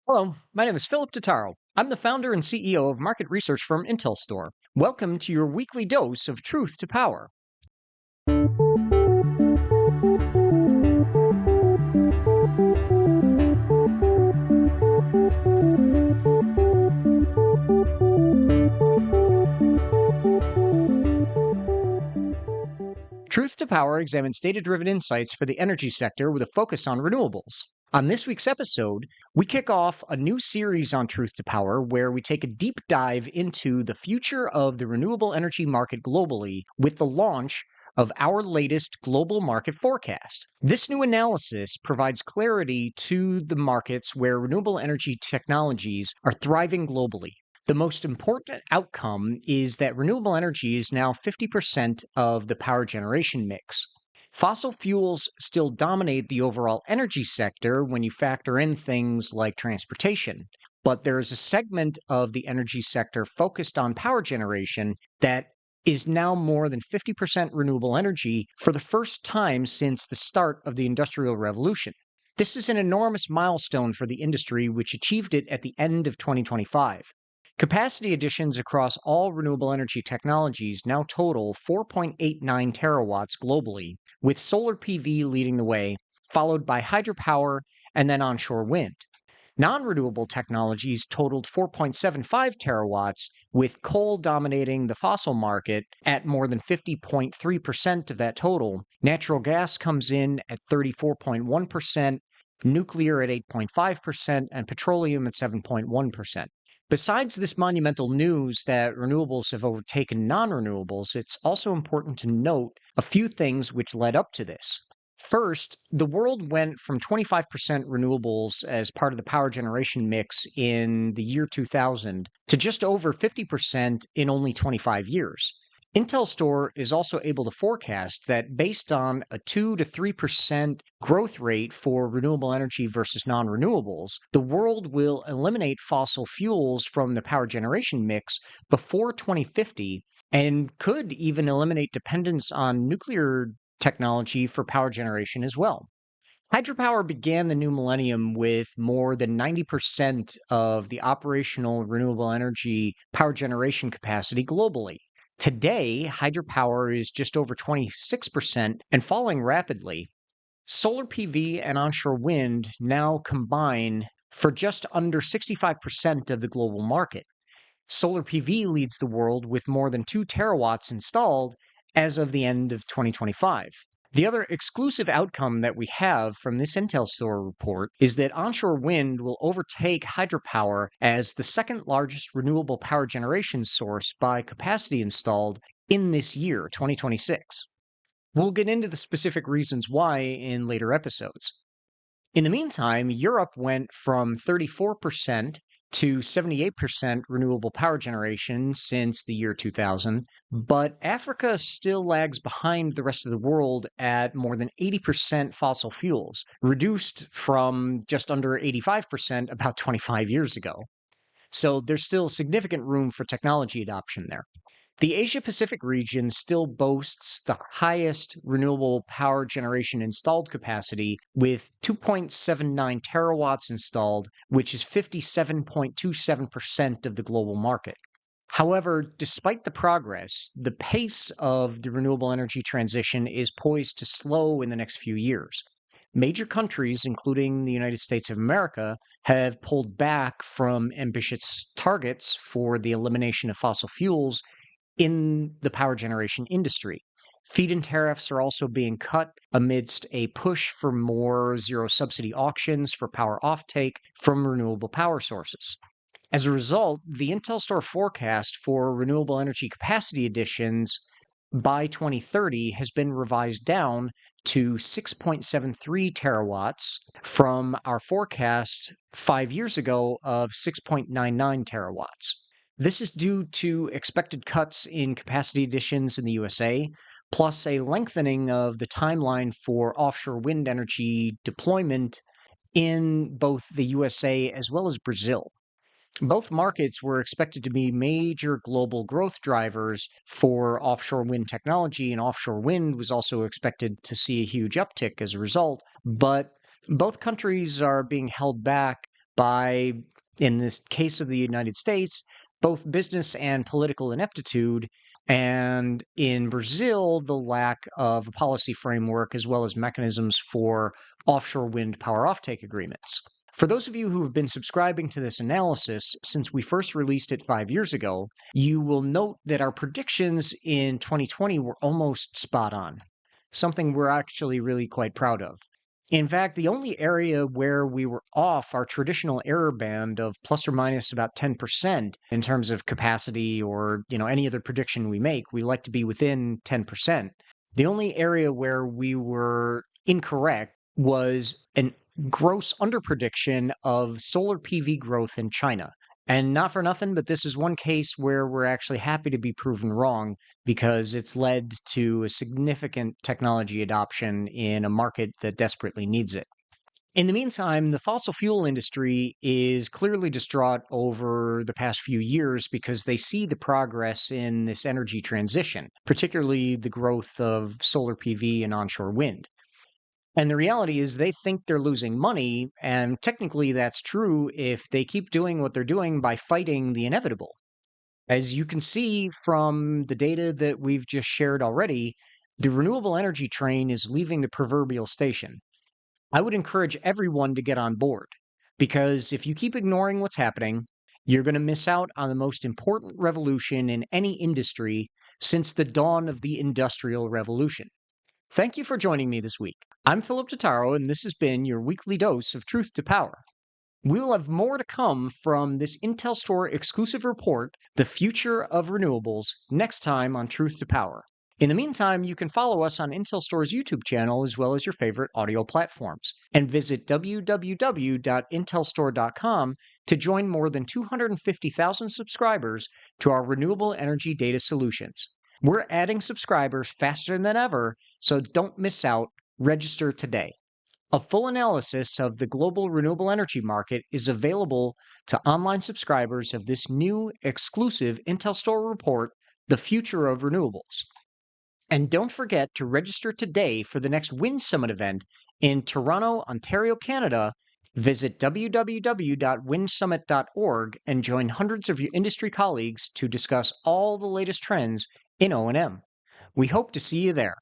Hello, my name is Philip Totaro. I'm the founder and CEO of market research firm IntelStor. Welcome to your weekly dose of truth to power. Truth to Power examines data driven insights for the energy sector with a focus on renewables. On this week's episode, we kick off a new series on Truth to Power where we take a deep dive into the future of the renewable energy market globally with the launch of our latest global market forecast. This new analysis provides clarity to the markets where renewable energy technologies are thriving globally. The most important outcome is that renewable energy is now 50% of the power generation mix. Fossil fuels still dominate the overall energy sector when you factor in things like transportation, but there is a segment of the energy sector focused on power generation that is now more than 50% renewable energy for the first time since the start of the Industrial Revolution. This is an enormous milestone for the industry, which achieved it at the end of 2025. Capacity additions across all renewable energy technologies now total 4.89 terawatts globally, with solar PV leading the way, followed by hydropower and then onshore wind. Non-renewable technologies totaled 4.75 terawatts, with coal dominating the fossil market at more than 50.3% of that total. Natural gas comes in at 34.1%, nuclear at 8.5%, and petroleum at 7.1%. Besides this monumental news that renewables have overtaken non-renewables, it's also important to note a few things which led up to this. First, the world went from 25% renewables as part of the power generation mix in the year 2000 to just over 50% in only 25 years. IntelStor is also able to forecast that based on a 2 to 3% growth rate for renewable energy versus non-renewables, the world will eliminate fossil fuels from the power generation mix before 2050 and could even eliminate dependence on nuclear technology for power generation as well. Hydropower began the new millennium with more than 90% of the operational renewable energy power generation capacity globally. Today, hydropower is just over 26% and falling rapidly. Solar PV and onshore wind now combine for just under 65% of the global market. Solar PV leads the world with more than 2 terawatts installed as of the end of 2025. The other exclusive outcome that we have from this IntelStor report is that onshore wind will overtake hydropower as the second largest renewable power generation source by capacity installed in this year, 2026. We'll get into the specific reasons why in later episodes. In the meantime, Europe went from 34% to 78% renewable power generation since the year 2000, but Africa still lags behind the rest of the world at more than 80% fossil fuels, reduced from just under 85% about 25 years ago. So there's still significant room for technology adoption there. The Asia-Pacific region still boasts the highest renewable power generation installed capacity with 2.79 terawatts installed, which is 57.27% of the global market. However, despite the progress, the pace of the renewable energy transition is poised to slow in the next few years. Major countries, including the United States of America, have pulled back from ambitious targets for the elimination of fossil fuels in the power generation industry. Feed-in tariffs are also being cut amidst a push for more zero-subsidy auctions for power offtake from renewable power sources. As a result, the IntelStor forecast for renewable energy capacity additions by 2030 has been revised down to 6.73 terawatts from our forecast 5 years ago of 6.99 terawatts. This is due to expected cuts in capacity additions in the USA, plus a lengthening of the timeline for offshore wind energy deployment in both the USA as well as Brazil. Both markets were expected to be major global growth drivers for offshore wind technology, and offshore wind was also expected to see a huge uptick as a result. But both countries are being held back by, in this case of the United States, both business and political ineptitude, and in Brazil, the lack of a policy framework as well as mechanisms for offshore wind power offtake agreements. For those of you who have been subscribing to this analysis since we first released it 5 years ago, you will note that our predictions in 2020 were almost spot on, something we're actually really quite proud of. In fact, the only area where we were off our traditional error band of plus or minus about 10% in terms of capacity or, any other prediction we make, we like to be within 10%. The only area where we were incorrect was an gross underprediction of solar PV growth in China. And not for nothing, but this is one case where we're actually happy to be proven wrong because it's led to a significant technology adoption in a market that desperately needs it. In the meantime, the fossil fuel industry is clearly distraught over the past few years because they see the progress in this energy transition, particularly the growth of solar PV and onshore wind. And the reality is they think they're losing money, and technically that's true if they keep doing what they're doing by fighting the inevitable. As you can see from the data that we've just shared already, the renewable energy train is leaving the proverbial station. I would encourage everyone to get on board, because if you keep ignoring what's happening, you're going to miss out on the most important revolution in any industry since the dawn of the Industrial Revolution. Thank you for joining me this week. I'm Philip Totaro, and this has been your weekly dose of truth to power. We will have more to come from this IntelStor exclusive report, The Future of Renewables, next time on Truth to Power. In the meantime, you can follow us on IntelStor's YouTube channel as well as your favorite audio platforms, and visit www.intelstor.com to join more than 250,000 subscribers to our renewable energy data solutions. We're adding subscribers faster than ever, so don't miss out. Register today. A full analysis of the global renewable energy market is available to online subscribers of this new exclusive IntelStor report, The Future of Renewables. And don't forget to register today for the next Wind Summit event in Toronto, Ontario, Canada. Visit www.windsummit.org and join hundreds of your industry colleagues to discuss all the latest trends in O&M. We hope to see you there.